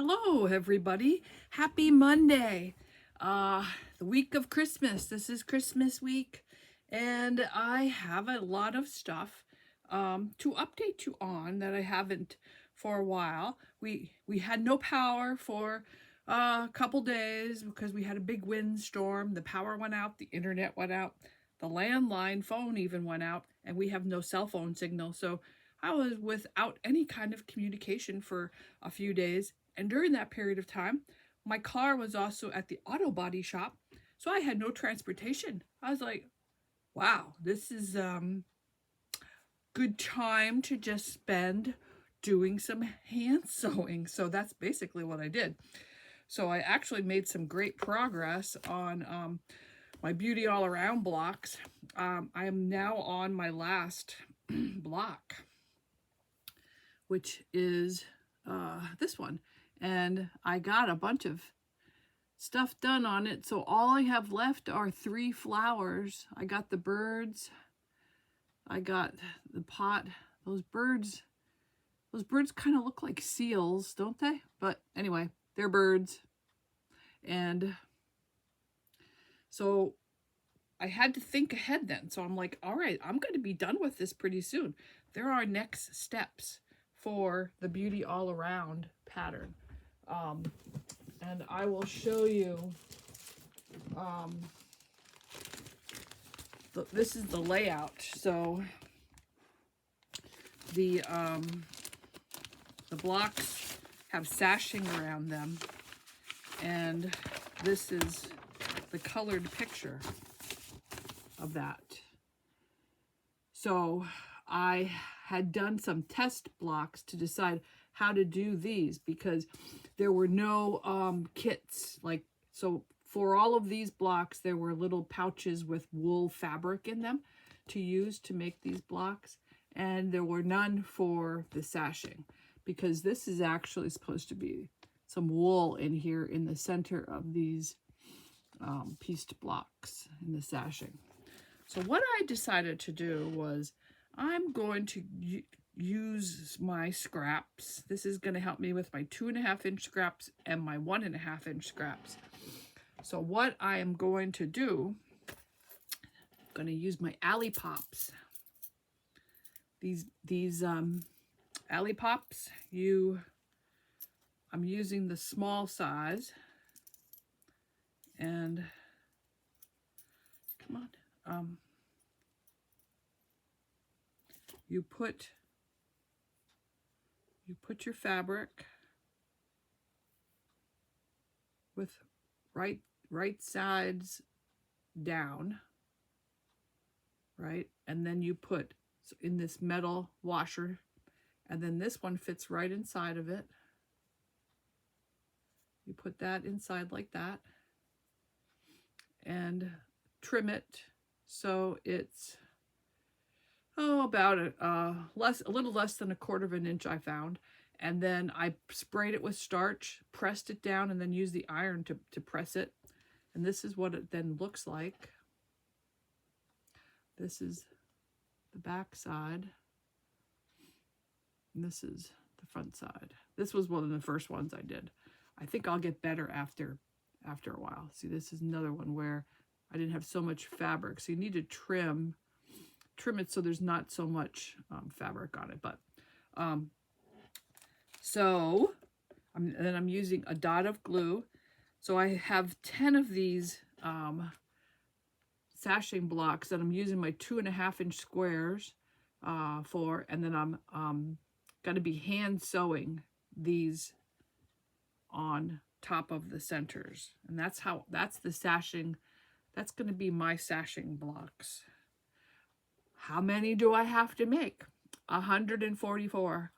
Hello, everybody. Happy Monday. The week of Christmas. This is Christmas week, and I have a lot of stuff to update you on that I haven't for a while. We had no power for a couple days because we had a big windstorm. The power went out, the internet went out, the landline phone even went out, and we have no cell phone signal. So I was without any kind of communication for a few days. And during that period of time, my car was also at the auto body shop. So I had no transportation. I was like, wow, this is good time to just spend doing some hand sewing. So that's basically what I did. So I actually made some great progress on my Beauty All Around blocks. I am now on my last block, which is this one. And I got a bunch of stuff done on it. So all I have left are 3 flowers. I got the birds. I got the pot. Those birds kind of look like seals, don't they? But anyway, they're birds. And so I had to think ahead then. So I'm like, all right, I'm going to be done with this pretty soon. There are next steps for the Beauty All Around pattern. And I will show you, this is the layout. So the blocks have sashing around them, and this is the colored picture of that. So I had done some test blocks to decide how to do these because there were no kits. Like, so for all of these blocks, there were little pouches with wool fabric in them to use to make these blocks. And there were none for the sashing because this is actually supposed to be some wool in here in the center of these pieced blocks in the sashing. So what I decided to do was I'm going to use my scraps. This is going to help me with my 2.5-inch scraps and my 1.5-inch scraps. So what I am going to do, I'm going to use my Alley Pops. These Alley Pops, I'm using the small size, and come on, you put your fabric with right sides down, right? And then you put in this metal washer, and then this one fits right inside of it. You put that inside like that and trim it so it's about a little less than 1/4 of an inch I found. And then I sprayed it with starch, pressed it down, and then used the iron to press it. And this is what it then looks like. This is the back side. And this is the front side. This was one of the first ones I did. I think I'll get better after a while. See, this is another one where I didn't have so much fabric. So you need to trim it so there's not so much fabric on it. But so I'm using a dot of glue. So I have 10 of these sashing blocks that I'm using my 2.5-inch squares for, and then I'm going to be hand sewing these on top of the centers. And that's the sashing. That's going to be my sashing blocks. How many do I have to make? 144.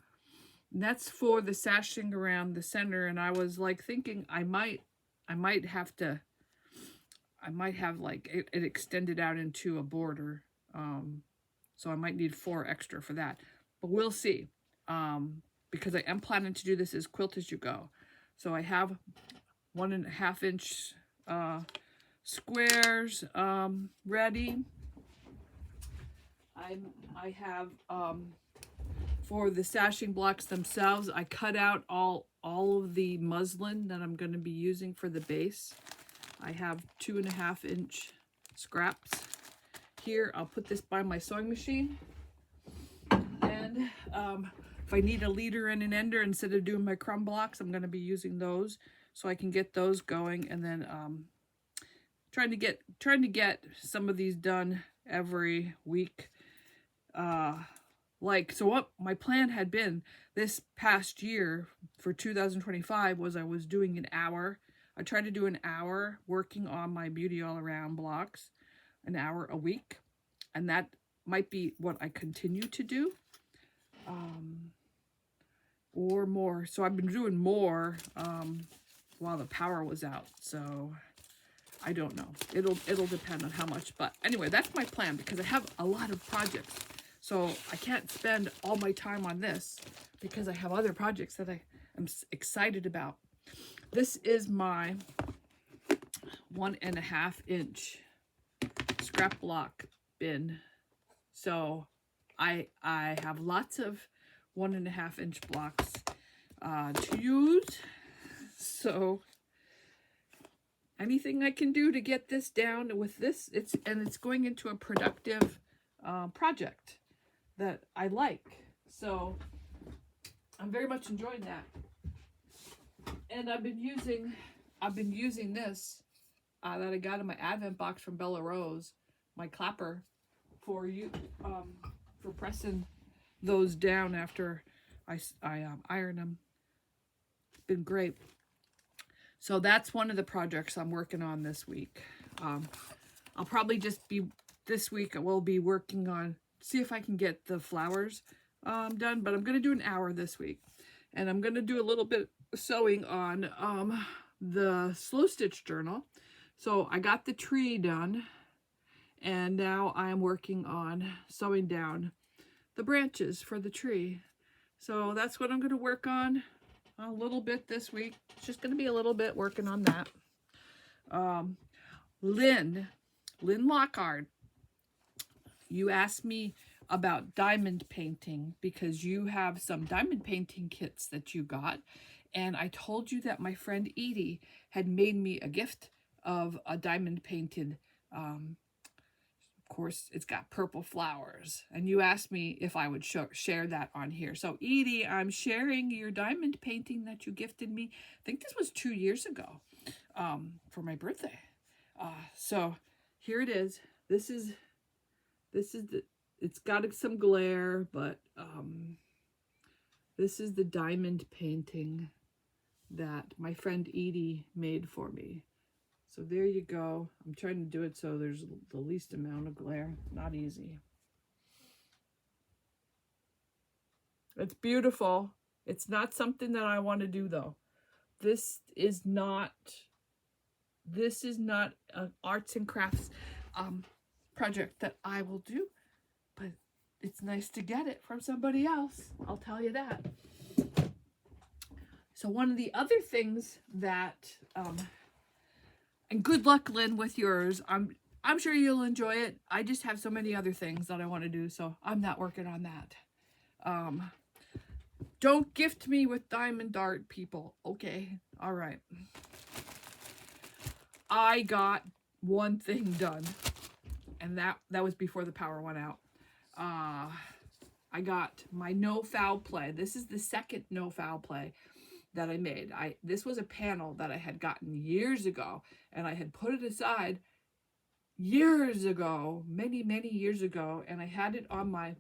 And that's for the sashing around the center. And I was like thinking I might have like it extended out into a border. So I might need 4 extra for that. But we'll see. Because I am planning to do this as quilt as you go. So I have 1.5-inch squares ready. I have for the sashing blocks themselves, I cut out all all of the muslin that I'm going to be using for the base. I have 2.5 inch scraps here. I'll put this by my sewing machine. And if I need a leader and an ender instead of doing my crumb blocks, I'm going to be using those so I can get those going. And then trying to get some of these done every week. So what my plan had been this past year for 2025 was I was doing an hour. I tried to do an hour working on my Beauty All Around blocks, an hour a week. And that might be what I continue to do. Or more. So I've been doing more while the power was out. So I don't know. It'll depend on how much. But anyway, that's my plan because I have a lot of projects. So I can't spend all my time on this because I have other projects that I am excited about. This is my 1.5 inch scrap block bin. So I have lots of 1.5 inch blocks to use. So anything I can do to get this down with this, it's going into a productive project that I like. So I'm very much enjoying that. And I've been using this that I got in my Advent box from Bella Rose, my clapper, for pressing those down after I iron them. It's been great. So that's one of the projects I'm working on this week. I'll probably just be, this week I will be working on, see if I can get the flowers done, but I'm going to do an hour this week. And I'm going to do a little bit of sewing on the slow stitch journal. So I got the tree done, and now I'm working on sewing down the branches for the tree. So that's what I'm going to work on a little bit this week. It's just going to be a little bit working on that. Lynn Lockhart, you asked me about diamond painting because you have some diamond painting kits that you got. And I told you that my friend Edie had made me a gift of a diamond painted, of course, it's got purple flowers. And you asked me if I would share that on here. So Edie, I'm sharing your diamond painting that you gifted me. I think this was 2 years ago for my birthday. So here it is. This is the, it's got some glare, but this is the diamond painting that my friend Edie made for me. So there you go. I'm trying to do it so there's the least amount of glare. Not easy. It's beautiful. It's not something that I want to do though. This is not an arts and crafts project that I will do, but it's nice to get it from somebody else. I'll tell you that. So one of the other things that, and good luck, Lynn, with yours. I'm sure you'll enjoy it. I just have so many other things that I want to do, so I'm not working on that. Don't gift me with diamond art, people. Okay, all right. I got one thing done, and that was before the power went out. I got my no foul play. This is the second no foul play that I made. This was a panel that I had gotten years ago, and I had put it aside years ago, many years ago, and I had it on my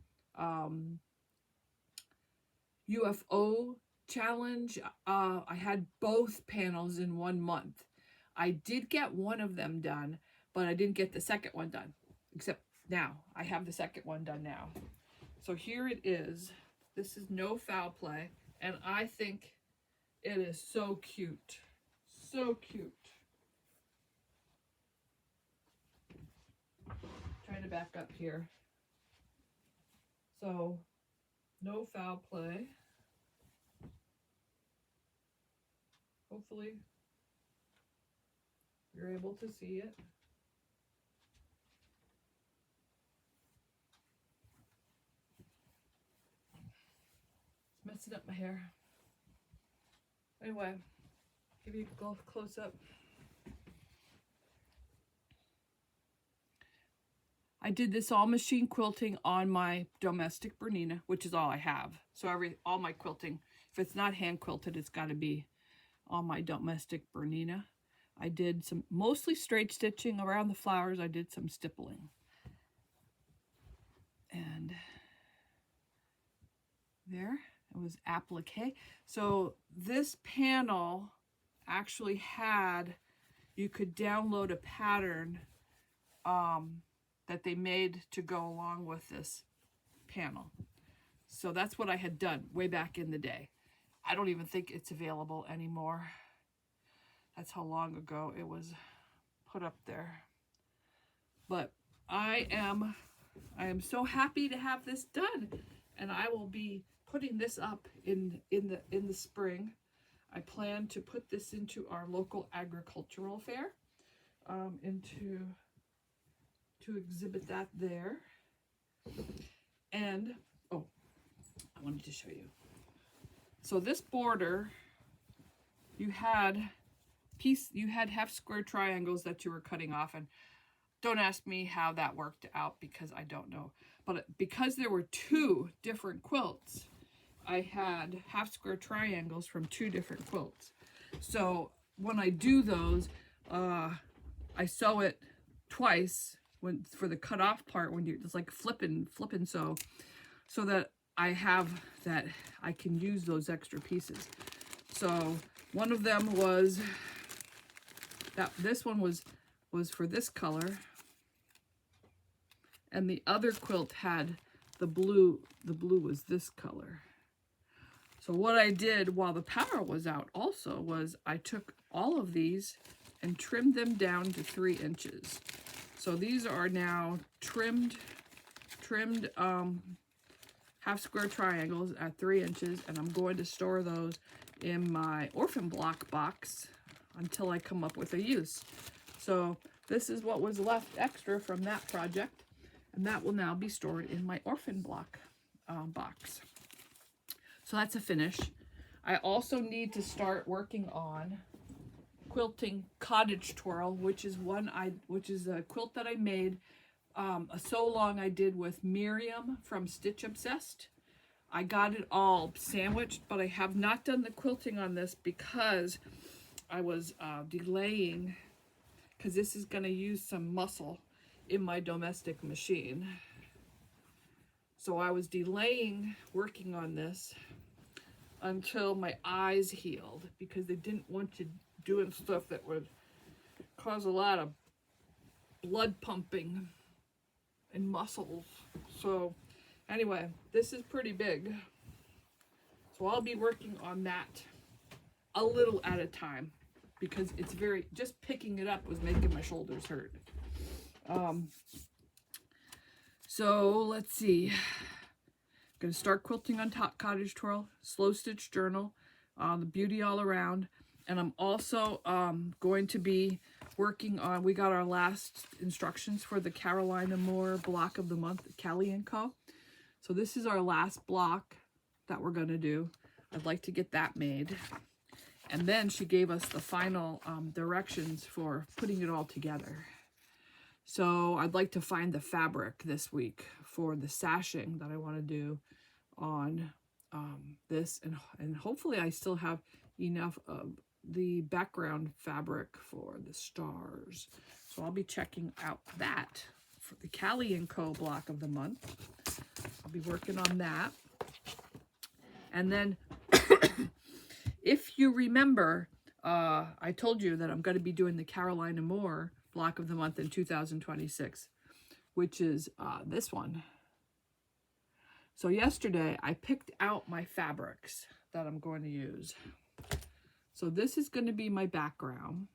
UFO challenge. I had both panels in 1 month. I did get one of them done, but I didn't get the second one done, except now I have the second one done now. So here it is. This is no foul play, and I think it is so cute. So cute. Trying to back up here. So, no foul play. Hopefully, you're able to see it. It's messing up my hair. Anyway, give you a close up. I did this all machine quilting on my domestic Bernina, which is all I have. So all my quilting, if it's not hand quilted, it's got to be on my domestic Bernina. I did some mostly straight stitching around the flowers. I did some stippling. And there, it was applique. So this panel actually had, you could download a pattern that they made to go along with this panel. So that's what I had done way back in the day. I don't even think it's available anymore. That's how long ago it was put up there. But I am so happy to have this done, and I will be putting this up in the spring. I plan to put this into our local agricultural fair, to exhibit that there. And oh, I wanted to show you. So this border, you had half square triangles that you were cutting off, and don't ask me how that worked out because I don't know. But because there were two different quilts, I had half square triangles from two different quilts. So when I do those, I sew it twice for the cut off part, when it's like flipping so that I can use those extra pieces. So one of them was this one was for this color, and the other quilt had the blue was this color. So what I did while the power was out also was I took all of these and trimmed them down to 3 inches. So these are now trimmed half square triangles at 3 inches, and I'm going to store those in my orphan block box until I come up with a use. So this is what was left extra from that project, and that will now be stored in my orphan block box. So that's a finish. I also need to start working on quilting Cottage Twirl, which is a quilt that I made a sew along I did with Miriam from Stitch Obsessed. I got it all sandwiched, but I have not done the quilting on this because I was delaying, because this is going to use some muscle in my domestic machine. So I was delaying working on this until my eyes healed, because they didn't want you doing stuff that would cause a lot of blood pumping and muscles. So anyway, this is pretty big. So I'll be working on that a little at a time, because it's just picking it up was making my shoulders hurt. So let's see. I'm going to start quilting on Cottage Twirl, slow stitch journal, the beauty all around. And I'm also going to be working on, we got our last instructions for the Carolina Moore block of the month, Cali Co. So this is our last block that we're going to do. I'd like to get that made. And then she gave us the final directions for putting it all together. So I'd like to find the fabric this week for the sashing that I want to do on this. And hopefully I still have enough of the background fabric for the stars. So I'll be checking out that for the Cali Co block of the month. I'll be working on that. And then if you remember, I told you that I'm going to be doing the Carolina Moore block of the month in 2026, which is this one. So yesterday I picked out my fabrics that I'm going to use. So this is going to be my background,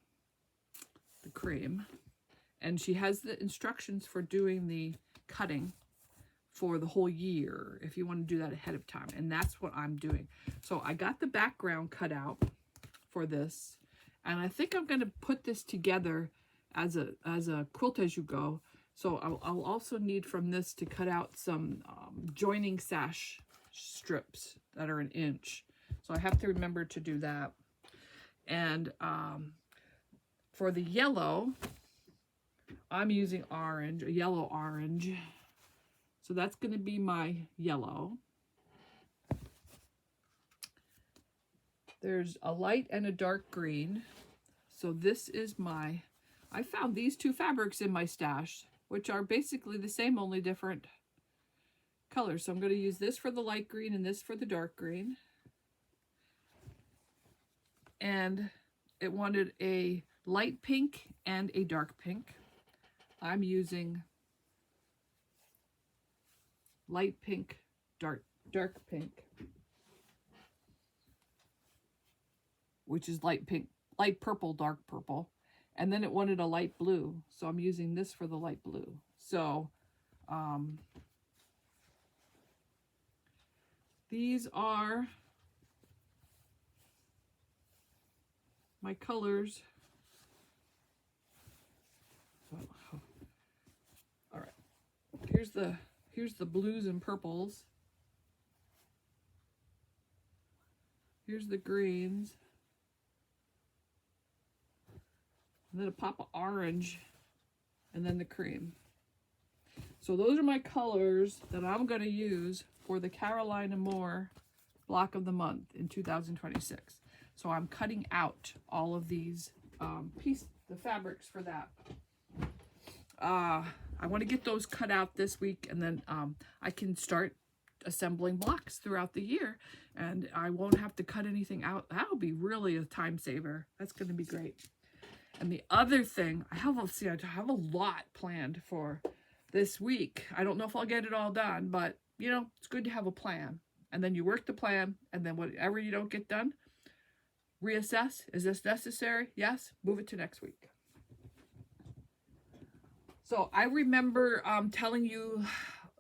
the cream, and she has the instructions for doing the cutting for the whole year if you want to do that ahead of time, and that's what I'm doing. So I got the background cut out for this, and I think I'm going to put this together as a quilt as you go. So I'll also need from this to cut out some joining sash strips that are 1 inch. So I have to remember to do that. And for the yellow, I'm using orange, a yellow orange. So that's going to be my yellow. There's a light and a dark green. So this is I found these two fabrics in my stash, which are basically the same, only different colors. So I'm going to use this for the light green and this for the dark green. And it wanted a light pink and a dark pink. I'm using light pink, dark pink, which is light pink, light purple, dark purple. And then it wanted a light blue, so I'm using this for the light blue. So these are my colors. All right, here's the blues and purples. Here's the greens. And then a pop of orange, and then the cream. So those are my colors that I'm going to use for the Carolina Moore block of the month in 2026. So I'm cutting out all of these the fabrics for that. I want to get those cut out this week, and then I can start assembling blocks throughout the year, and I won't have to cut anything out. That'll be really a time saver. That's going to be great. And the other thing, I have a lot planned for this week. I don't know if I'll get it all done, but you know, it's good to have a plan. And then you work the plan, and then whatever you don't get done, reassess. Is this necessary? Yes. Move it to next week. So I remember telling you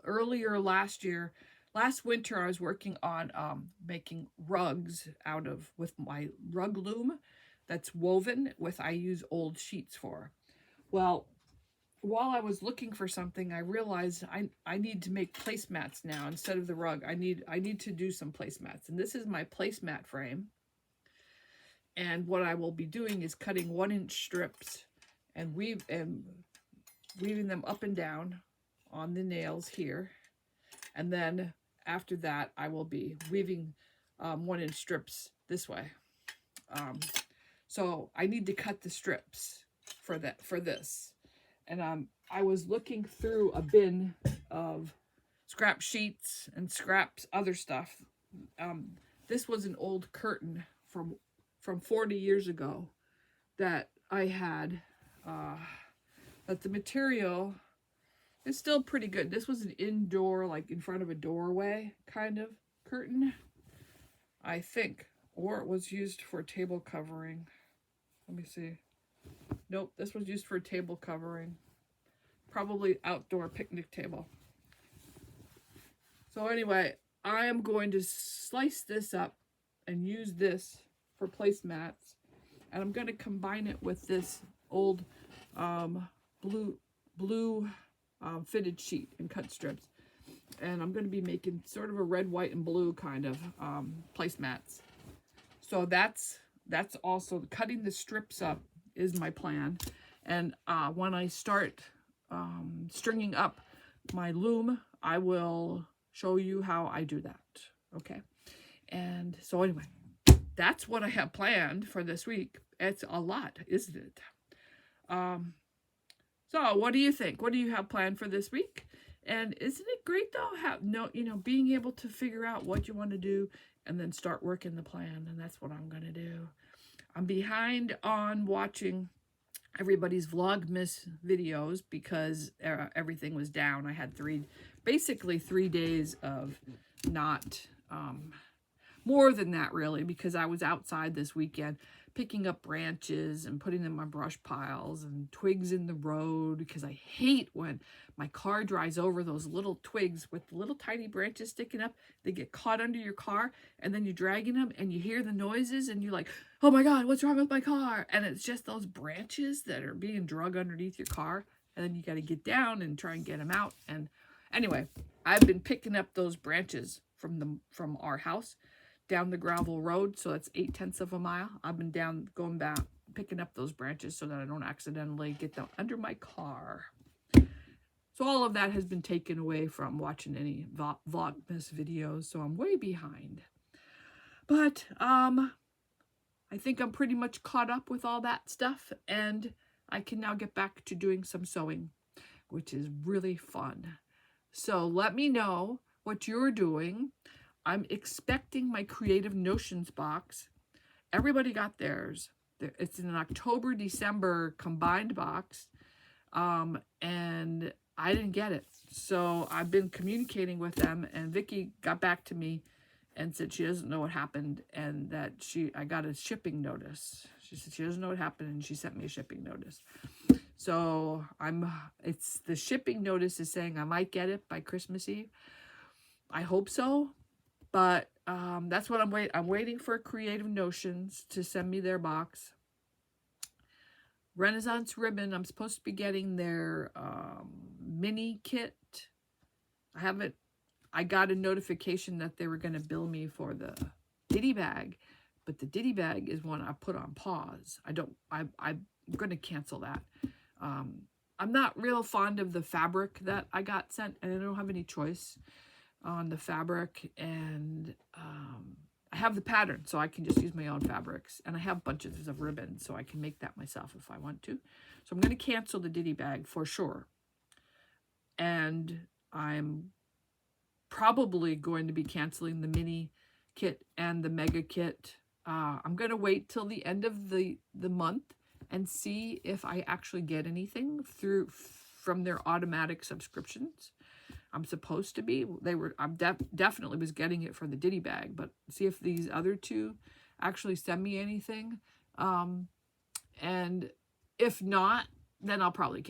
earlier last winter, I was working on making rugs with my rug loom that's woven with, I use old sheets for. Well, while I was looking for something, I realized I need to make placemats now instead of the rug. I need to do some placemats, and this is my placemat frame. And what I will be doing is cutting 1-inch strips and weaving them up and down on the nails here. And then after that, I will be weaving 1-inch strips this way. So I need to cut the strips for this. And I was looking through a bin of scrap sheets and other stuff. This was an old curtain from 40 years ago that I had, but the material is still pretty good. This was an indoor, like in front of a doorway kind of curtain, I think, or it was used for table covering. Let me see. Nope, this was used for table covering. Probably outdoor picnic table. So anyway, I am going to slice this up and use this for placemats. And I'm going to combine it with this old blue fitted sheet and cut strips. And I'm going to be making sort of a red, white, and blue kind of placemats. So that's also cutting the strips up is my plan. And when I start stringing up my loom, I will show you how I do that. Okay. And so anyway, that's what I have planned for this week. It's a lot, isn't it? So what do you think? What do you have planned for this week? And isn't it great though, being able to figure out what you want to do and then start working the plan? And that's what I'm going to do. I'm behind on watching everybody's Vlogmas videos because everything was down. I had basically 3 days of not, more than that really, because I was outside this weekend picking up branches and putting them on brush piles and twigs in the road, because I hate when my car drives over those little twigs with little tiny branches sticking up. They get caught under your car, and then you're dragging them and you hear the noises and you're like, oh my God, what's wrong with my car? And it's just those branches that are being drug underneath your car, and then you got to get down and try and get them out. And anyway, I've been picking up those branches from our house down the gravel road, so that's 8/10 of a mile. I've been going back, picking up those branches so that I don't accidentally get them under my car. So all of that has been taken away from watching any Vlogmas videos, so I'm way behind. But I think I'm pretty much caught up with all that stuff, and I can now get back to doing some sewing, which is really fun. So let me know what you're doing. I'm expecting my Creative Notions box. Everybody got theirs. It's an October-December combined box, and I didn't get it. So I've been communicating with them, and Vicky got back to me and said she doesn't know what happened, and that I got a shipping notice. She said she doesn't know what happened, and she sent me a shipping notice. So it's the shipping notice is saying I might get it by Christmas Eve. I hope so, but that's what I'm waiting for Creative Notions to send me their box. Renaissance Ribbon, I'm supposed to be getting their mini kit. I got a notification that they were going to bill me for the ditty bag, but the ditty bag is one I put on pause. I'm going to cancel that. I'm not real fond of the fabric that I got sent, and I don't have any choice on the fabric, and I have the pattern, so I can just use my own fabrics, and I have bunches of ribbon, so I can make that myself if I want to. So I'm going to cancel the ditty bag for sure, and I'm probably going to be canceling the mini kit and the mega kit. I'm going to wait till the end of the month and see if I actually get anything from their automatic subscriptions. I'm supposed to be. Definitely was getting it for the ditty bag, but see if these other two actually send me anything. And if not, then I'll probably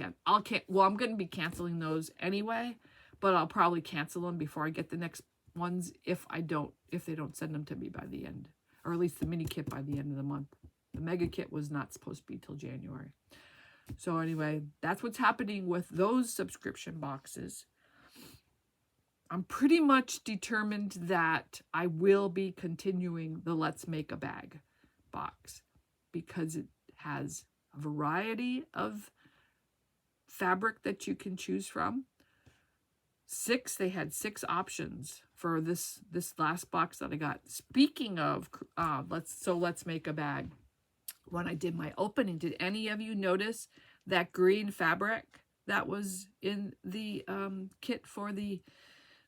well, I'm going to be canceling those anyway, but I'll probably cancel them before I get the next ones if they don't send them to me by the end, or at least the mini kit by the end of the month. The mega kit was not supposed to be till January. So anyway, that's what's happening with those subscription boxes. I'm pretty much determined that I will be continuing the Let's Make a Bag box because it has a variety of fabric that you can choose from. They had 6 options for this last box that I got. Speaking of, let's make a bag. When I did my opening, did any of you notice that green fabric that was in the kit for the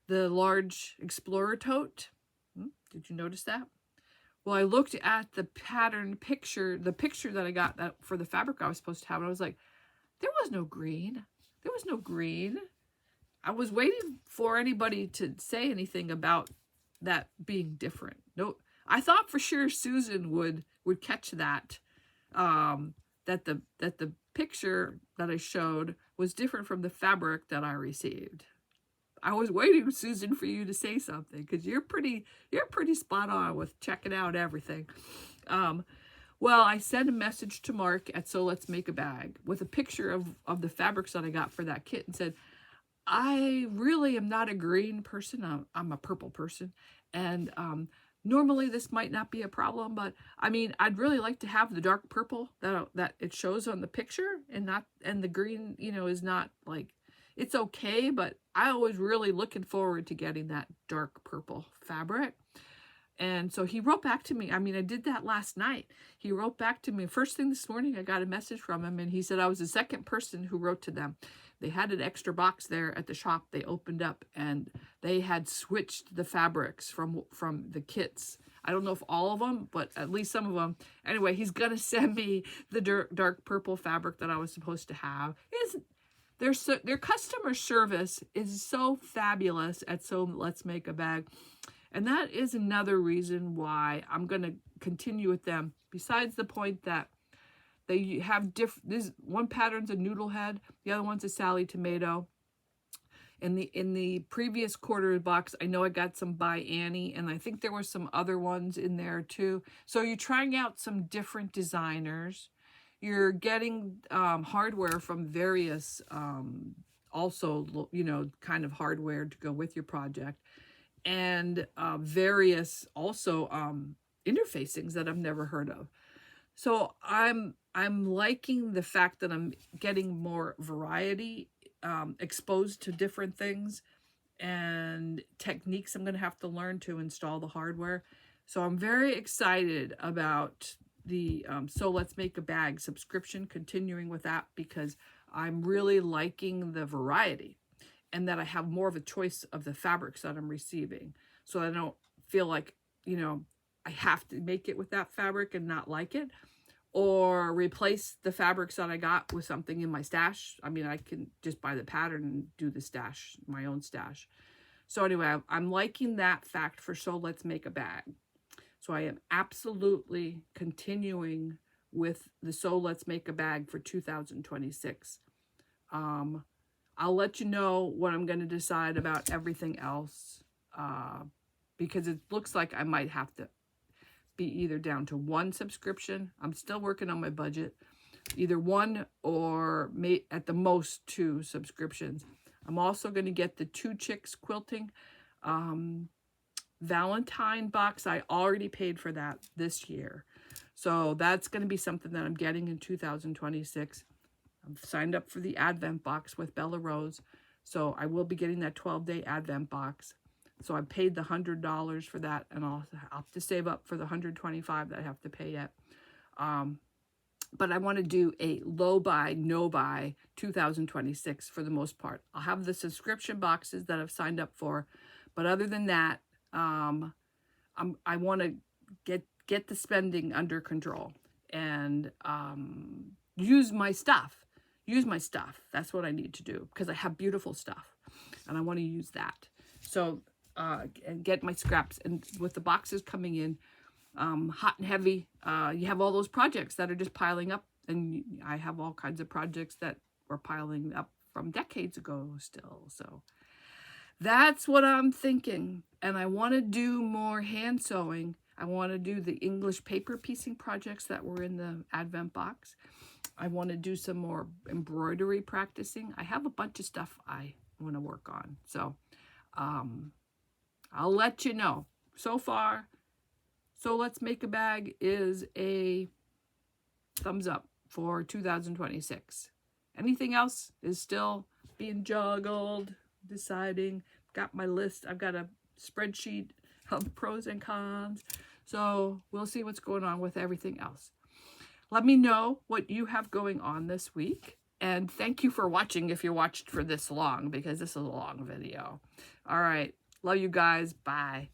large Explorer tote? Did you notice that? Well, I looked at the pattern picture, the picture that I got for the fabric I was supposed to have, and I was like, there was no green. There was no green. I was waiting for anybody to say anything about that being different. No, I thought for sure Susan would catch that, that the picture that I showed was different from the fabric that I received. I was waiting, Susan, for you to say something, because you're pretty spot on with checking out everything. Well, I sent a message to Mark at So Let's Make a Bag with a picture of the fabrics that I got for that kit and said, I really am not a green person. I'm a purple person. And normally this might not be a problem, but I mean, I'd really like to have the dark purple that it shows on the picture, and the green, is not like, it's okay, but I was really looking forward to getting that dark purple fabric. And so he wrote back to me. I mean, I did that last night. He wrote back to me. First thing this morning, I got a message from him, and he said I was the second person who wrote to them. They had an extra box there at the shop they opened up, and they had switched the fabrics from the kits. I don't know if all of them, but at least some of them. Anyway, he's going to send me the dark purple fabric that I was supposed to have. Their customer service is so fabulous at So Let's Make a Bag. And that is another reason why I'm going to continue with them. Besides the point that they have this one pattern's a noodle head, the other one's a Sally tomato. In the previous quarter box, I know I got some by Annie, and I think there were some other ones in there too. So you're trying out some different designers. You're getting hardware from various, also, kind of hardware to go with your project. and various also interfacings that I've never heard of. So I'm liking the fact that I'm getting more variety, exposed to different things and techniques I'm going to have to learn to install the hardware. So I'm very excited about the So Let's Make a Bag subscription, continuing with that, because I'm really liking the variety and that I have more of a choice of the fabrics that I'm receiving. So I don't feel like, I have to make it with that fabric and not like it, or replace the fabrics that I got with something in my stash. I mean, I can just buy the pattern and do the stash, my own stash. So anyway, I'm liking that fact for So Let's Make a Bag. So I am absolutely continuing with the So Let's Make a Bag for 2026. I'll let you know what I'm going to decide about everything else, because it looks like I might have to be either down to one subscription. I'm still working on my budget. Either one or at the most 2 subscriptions. I'm also going to get the 2 Chicks Quilting Valentine box. I already paid for that this year. So that's going to be something that I'm getting in 2026. I've signed up for the Advent box with Bella Rose. So I will be getting that 12-day Advent box. So I paid the $100 for that, and I'll have to save up for the $125 that I have to pay yet. But I want to do a low buy, no buy 2026 for the most part. I'll have the subscription boxes that I've signed up for, but other than that, I want to get the spending under control and use my stuff. Use my stuff. That's what I need to do, because I have beautiful stuff, and I want to use that. So and get my scraps, and with the boxes coming in hot and heavy, you have all those projects that are just piling up, and I have all kinds of projects that were piling up from decades ago still. So that's what I'm thinking. And I want to do more hand sewing. I want to do the English paper piecing projects that were in the Advent box. I want to do some more embroidery practicing. I have a bunch of stuff I want to work on. So I'll let you know. So far, So Let's Make a Bag is a thumbs up for 2026. Anything else is still being juggled, deciding. Got my list. I've got a spreadsheet of pros and cons. So we'll see what's going on with everything else. Let me know what you have going on this week. And thank you for watching if you watched for this long, because this is a long video. All right. Love you guys. Bye.